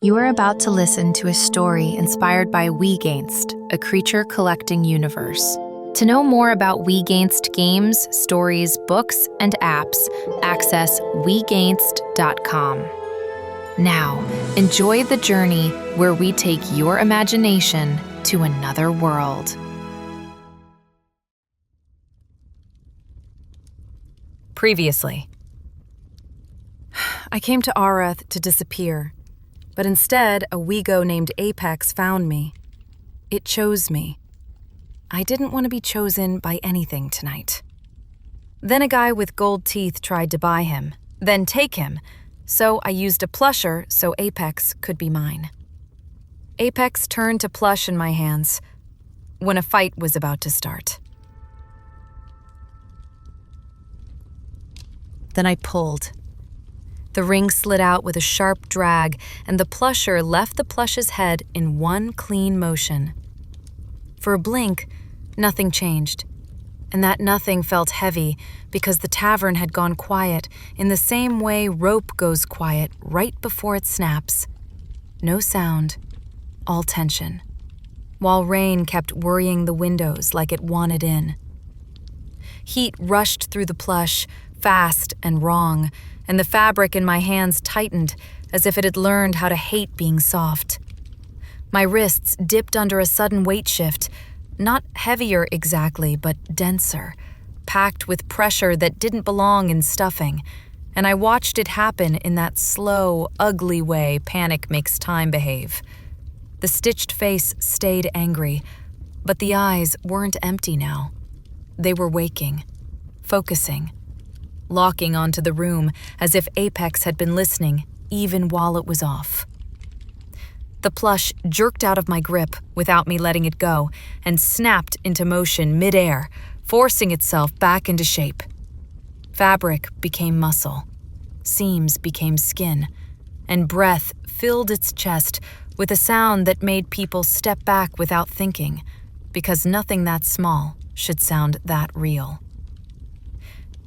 You are about to listen to a story inspired by Wegainst, a creature collecting universe. To know more about Wegainst games, stories, books, and apps, access wegainst.com. Now, enjoy the journey where we take your imagination to another world. Previously. I came to Arath to disappear, but instead a Wego named Apex found me. It chose me. I didn't want to be chosen by anything tonight. Then a guy with gold teeth tried to buy him, then take him, so I used a plusher so Apex could be mine. Apex turned to plush in my hands when a fight was about to start. Then I pulled. The ring slid out with a sharp drag, and the plusher left the plush's head in one clean motion. For a blink, nothing changed, and that nothing felt heavy because the tavern had gone quiet in the same way rope goes quiet right before it snaps. No sound, all tension, while rain kept worrying the windows like it wanted in. Heat rushed through the plush, fast and wrong, and the fabric in my hands tightened as if it had learned how to hate being soft. My wrists dipped under a sudden weight shift, not heavier exactly, but denser, packed with pressure that didn't belong in stuffing, and I watched it happen in that slow, ugly way panic makes time behave. The stitched face stayed angry, but the eyes weren't empty now. They were waking, focusing, locking onto the room as if Apex had been listening even while it was off. The plush jerked out of my grip without me letting it go and snapped into motion midair, forcing itself back into shape. Fabric became muscle, seams became skin, and breath filled its chest with a sound that made people step back without thinking, because nothing that small should sound that real.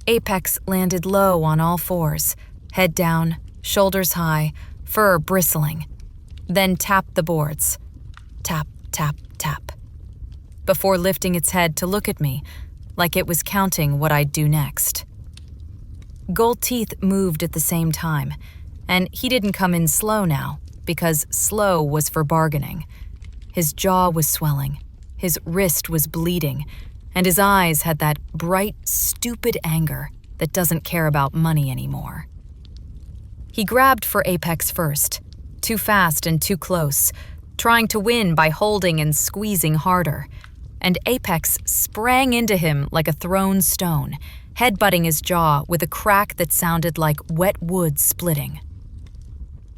Apex landed low on all fours, head down, shoulders high, fur bristling, then tapped the boards. Tap, tap, tap. Before lifting its head to look at me, like it was counting what I'd do next. Gold teeth moved at the same time, and he didn't come in slow now, because slow was for bargaining. His jaw was swelling, his wrist was bleeding, and his eyes had that bright, stupid anger that doesn't care about money anymore. He grabbed for Apex first, too fast and too close, trying to win by holding and squeezing harder, and Apex sprang into him like a thrown stone, headbutting his jaw with a crack that sounded like wet wood splitting.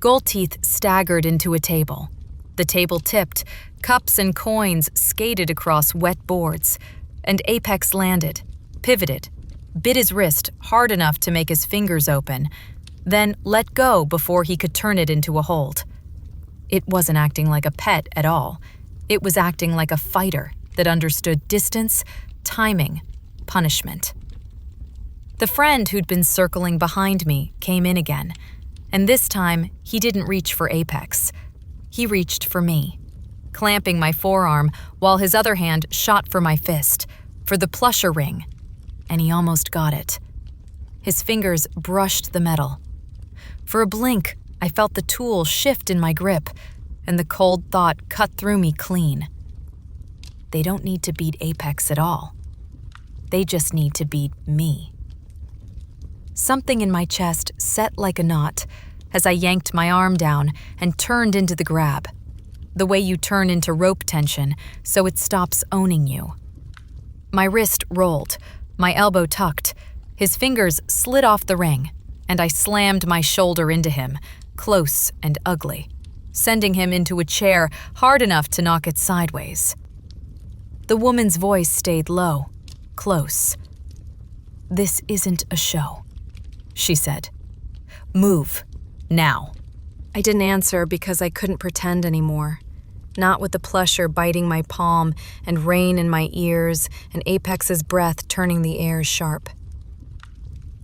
Gold Teeth staggered into a table. The table tipped, cups and coins skated across wet boards, and Apex landed, pivoted, bit his wrist hard enough to make his fingers open, then let go before he could turn it into a hold. It wasn't acting like a pet at all. It was acting like a fighter that understood distance, timing, punishment. The friend who'd been circling behind me came in again, and this time he didn't reach for Apex. He reached for me, clamping my forearm while his other hand shot for my fist, for the plusher ring, and he almost got it. His fingers brushed the metal. For a blink, I felt the tool shift in my grip, and the cold thought cut through me clean. They don't need to beat Apex at all. They just need to beat me. Something in my chest set like a knot as I yanked my arm down and turned into the grab, the way you turn into rope tension so it stops owning you. My wrist rolled, my elbow tucked, his fingers slid off the ring, and I slammed my shoulder into him, close and ugly, sending him into a chair hard enough to knock it sideways. The woman's voice stayed low, close. "This isn't a show," she said. "Move, now." I didn't answer because I couldn't pretend anymore. Not with the plusher biting my palm and rain in my ears and Apex's breath turning the air sharp.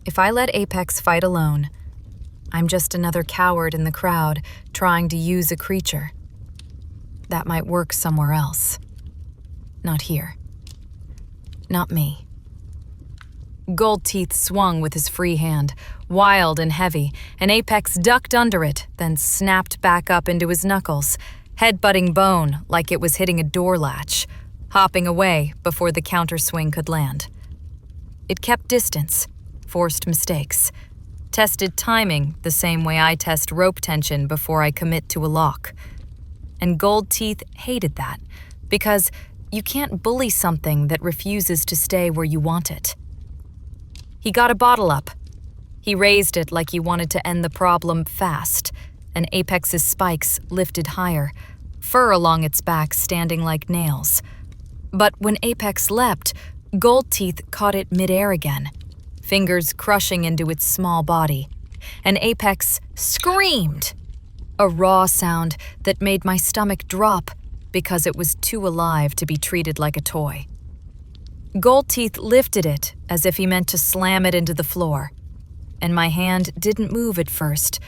If I let Apex fight alone, I'm just another coward in the crowd trying to use a creature. That might work somewhere else. Not here. Not me. Gold Teeth swung with his free hand, wild and heavy, and Apex ducked under it, then snapped back up into his knuckles, head-butting bone like it was hitting a door latch, hopping away before the counterswing could land. It kept distance, forced mistakes, tested timing the same way I test rope tension before I commit to a lock. And Gold Teeth hated that, because you can't bully something that refuses to stay where you want it. He got a bottle up. He raised it like he wanted to end the problem fast, and Apex's spikes lifted higher, fur along its back standing like nails. But when Apex leapt, Gold Teeth caught it midair again, fingers crushing into its small body, and Apex screamed, a raw sound that made my stomach drop because it was too alive to be treated like a toy. Gold Teeth lifted it as if he meant to slam it into the floor, and my hand didn't move at first,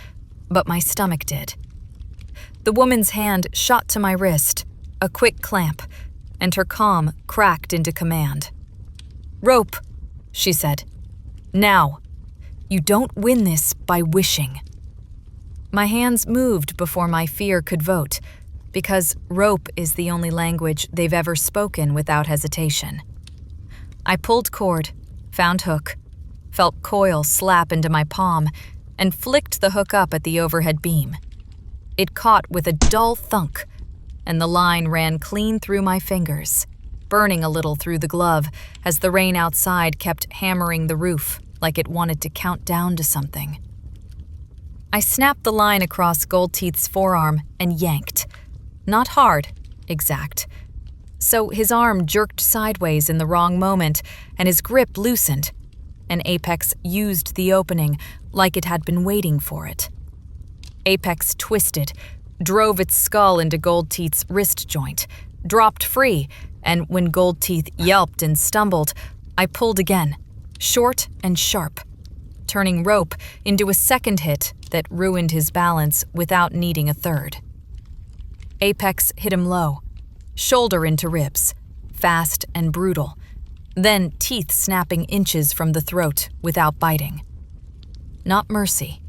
but my stomach did. The woman's hand shot to my wrist, a quick clamp, and her calm cracked into command. "Rope," she said. "Now. You don't win this by wishing." My hands moved before my fear could vote, because rope is the only language they've ever spoken without hesitation. I pulled cord, found hook, felt coil slap into my palm, and flicked the hook up at the overhead beam. It caught with a dull thunk, and the line ran clean through my fingers, burning a little through the glove as the rain outside kept hammering the roof like it wanted to count down to something. I snapped the line across Gold Teeth's forearm and yanked. Not hard, exact. So his arm jerked sideways in the wrong moment, and his grip loosened, and Apex used the opening like it had been waiting for it. Apex twisted, drove its skull into Gold Teeth's wrist joint, dropped free, and when Gold Teeth yelped and stumbled, I pulled again, short and sharp, turning rope into a second hit that ruined his balance without needing a third. Apex hit him low, shoulder into ribs, fast and brutal, then teeth snapping inches from the throat without biting. Not mercy,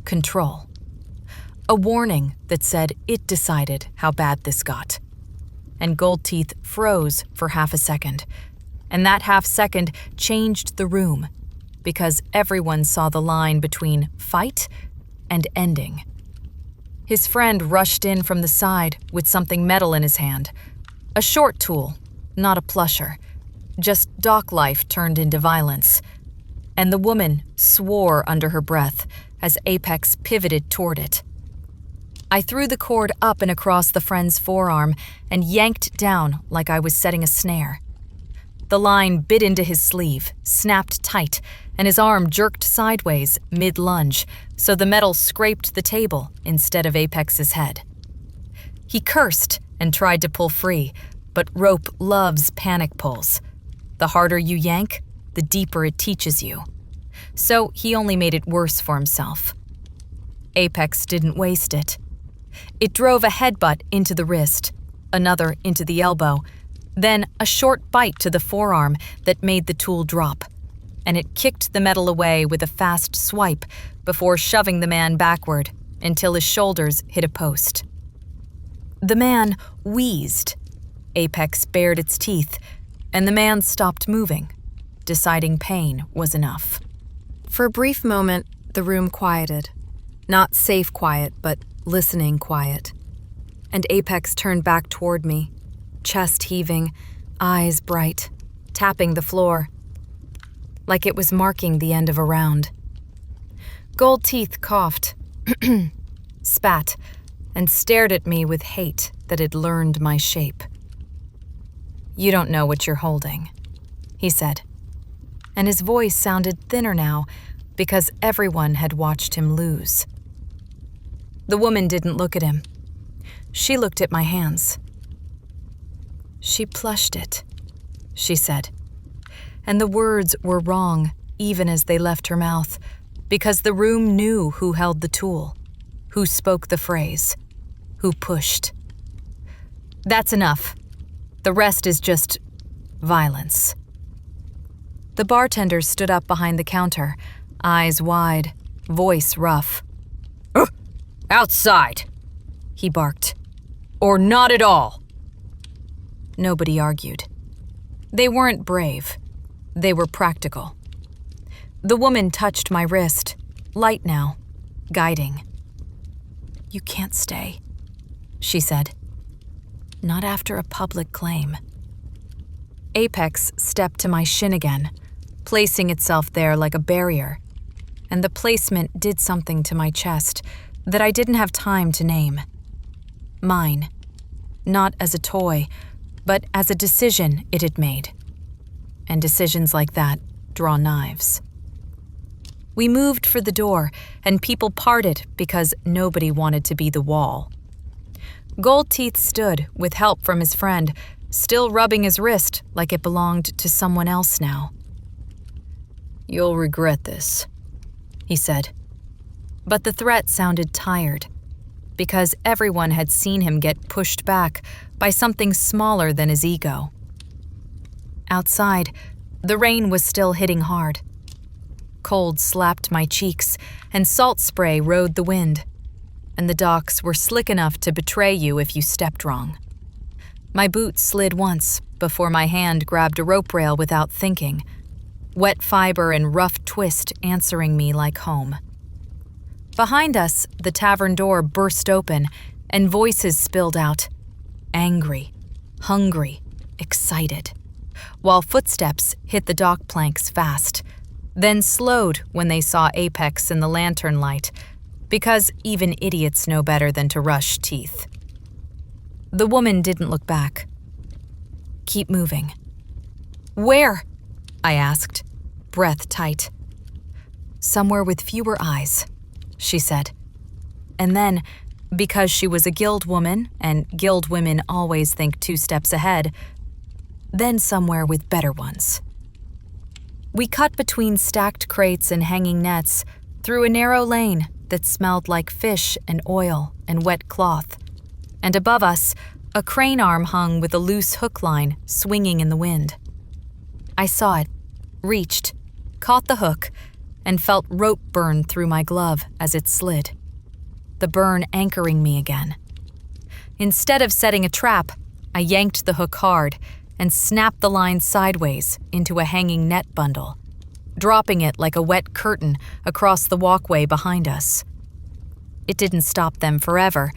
control. A warning that said it decided how bad this got. And Gold Teeth froze for half a second, and that half second changed the room, because everyone saw the line between fight and ending. His friend rushed in from the side with something metal in his hand. A short tool, not a plusher. Just dock life turned into violence. And the woman swore under her breath as Apex pivoted toward it. I threw the cord up and across the friend's forearm and yanked down like I was setting a snare. The line bit into his sleeve, snapped tight, and his arm jerked sideways mid-lunge, so the metal scraped the table instead of Apex's head. He cursed and tried to pull free, but rope loves panic pulls. The harder you yank, the deeper it teaches you. So he only made it worse for himself. Apex didn't waste it. It drove a headbutt into the wrist, another into the elbow, then a short bite to the forearm that made the tool drop, and it kicked the metal away with a fast swipe before shoving the man backward until his shoulders hit a post. The man wheezed. Apex bared its teeth, and the man stopped moving, deciding pain was enough. For a brief moment, the room quieted. Not safe quiet, but listening quiet. And Apex turned back toward me, chest heaving, eyes bright, tapping the floor, like it was marking the end of a round. Gold Teeth coughed, spat, and stared at me with hate that had learned my shape. "You don't know what you're holding," he said, and his voice sounded thinner now because everyone had watched him lose. The woman didn't look at him. She looked at my hands. "She plushed it," she said, and the words were wrong even as they left her mouth, because the room knew who held the tool, who spoke the phrase, who pushed. That's enough. The rest is just violence. The bartender stood up behind the counter, eyes wide, voice rough. Outside, he barked. Or not at all. Nobody argued. They weren't brave. They were practical. The woman touched my wrist, light now, guiding. You can't stay, she said. Not after a public claim. Apex stepped to my shin again, placing itself there like a barrier, and the placement did something to my chest that I didn't have time to name. Mine, not as a toy, but as a decision it had made. And decisions like that draw knives. We moved for the door, and people parted because nobody wanted to be the wall. Gold Teeth stood, with help from his friend, still rubbing his wrist like it belonged to someone else now. You'll regret this, he said. But the threat sounded tired, because everyone had seen him get pushed back by something smaller than his ego. Outside, the rain was still hitting hard. Cold slapped my cheeks, and salt spray rode the wind, and the docks were slick enough to betray you if you stepped wrong. My boot slid once before my hand grabbed a rope rail without thinking, wet fiber and rough twist answering me like home. Behind us, the tavern door burst open, and voices spilled out, angry, hungry, excited, while footsteps hit the dock planks fast, then slowed when they saw Apex in the lantern light, because even idiots know better than to rush teeth. The woman didn't look back. Keep moving. Where? I asked, breath tight. Somewhere with fewer eyes, she said. And then, because she was a guild woman, and guild women always think 2 steps ahead, then somewhere with better ones. We cut between stacked crates and hanging nets, through a narrow lane that smelled like fish and oil and wet cloth, and above us, a crane arm hung with a loose hook line swinging in the wind. I saw it, reached, caught the hook, and felt rope burn through my glove as it slid, the burn anchoring me again. Instead of setting a trap, I yanked the hook hard and snapped the line sideways into a hanging net bundle, dropping it like a wet curtain across the walkway behind us. It didn't stop them forever,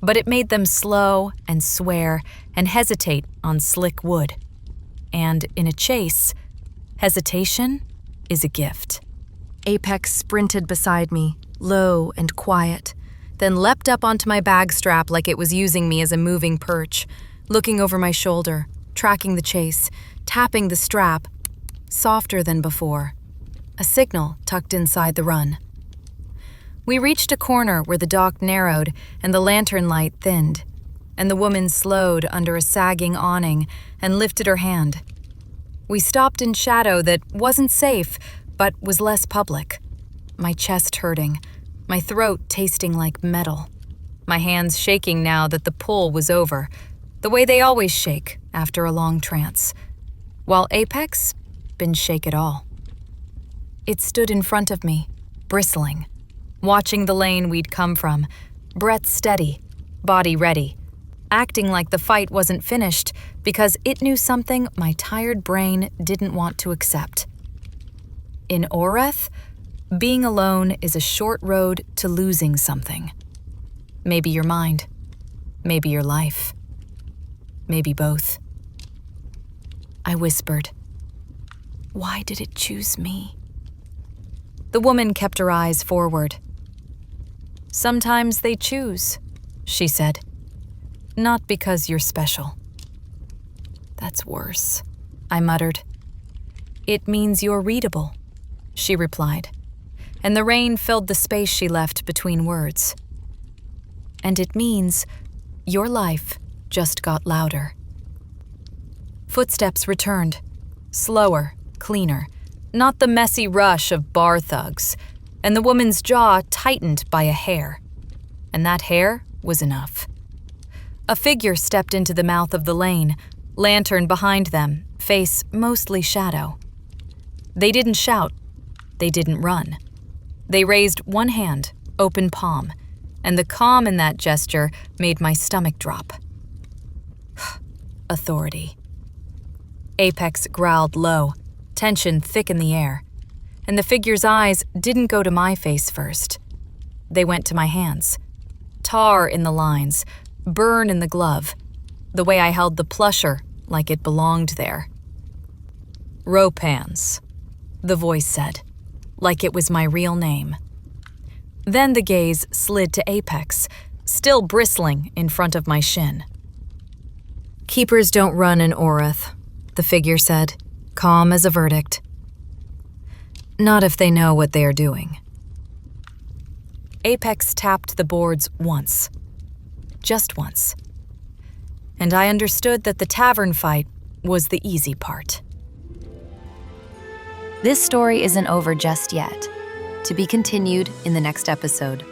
but it made them slow and swear and hesitate on slick wood. And in a chase, hesitation is a gift. Apex sprinted beside me, low and quiet, then leapt up onto my bag strap like it was using me as a moving perch, looking over my shoulder, tracking the chase, tapping the strap, softer than before, a signal tucked inside the run. We reached a corner where the dock narrowed and the lantern light thinned, and the woman slowed under a sagging awning and lifted her hand. We stopped in shadow that wasn't safe, but was less public, my chest hurting, my throat tasting like metal, my hands shaking now that the pull was over, the way they always shake after a long trance, while Apex didn't shake at all. It stood in front of me, bristling, watching the lane we'd come from, breath steady, body ready, acting like the fight wasn't finished because it knew something my tired brain didn't want to accept. In Oreth, being alone is a short road to losing something. Maybe your mind, maybe your life, maybe both. I whispered, "Why did it choose me?" The woman kept her eyes forward. "Sometimes they choose," she said. "Not because you're special." "That's worse," I muttered. "It means you're readable," she replied, and the rain filled the space she left between words. "And it means your life just got louder." Footsteps returned, slower, cleaner, not the messy rush of bar thugs, and the woman's jaw tightened by a hair. And that hair was enough. A figure stepped into the mouth of the lane, lantern behind them, face mostly shadow. They didn't shout. They didn't run. They raised one hand, open palm, and the calm in that gesture made my stomach drop. Authority. Apex growled low, tension thick in the air, and the figure's eyes didn't go to my face first. They went to my hands. Tar in the lines, burn in the glove, the way I held the plusher like it belonged there. "Rope hands," the voice said, like it was my real name. Then the gaze slid to Apex, still bristling in front of my shin. "Keepers don't run in Orith," the figure said, calm as a verdict. "Not if they know what they are doing." Apex tapped the boards once. Just once. And I understood that the tavern fight was the easy part. This story isn't over just yet. To be continued in the next episode.